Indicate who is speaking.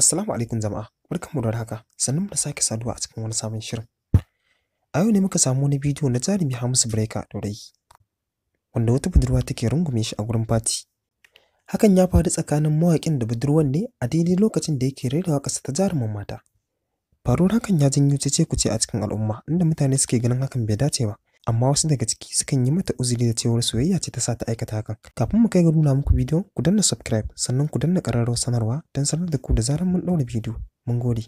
Speaker 1: Assalamu alaikum jama'a, barkanmu da haka, sannan da sake saduwa a cikin wani sabon shirin. A yau ne muka samu wani bidiyo na jarumi Hamisu Breaker Ɗorayi, wanda wata budurwa take rungume shi a gurin fati. Hakan ya faru tsakanin mawaƙin da budurwan ne a daidai lokacin da yake rera waƙarsa ta jaruman mata. Faruwar hakan ya janyo cece-kuce a cikin al'umma, inda mutane suke ganin hakan bai dace ba, amma wasu daga ciki sukan yi mata uzuri da cewar soyayya ce ta sa ta aikata hakan. Kafin mu kai ga nuna muku bidiyon, ku danna subscribe sannan ku danna ƙararrawar sanarwa don sanar da ku da zarar mun ɗaura bidiyo. Mun gode.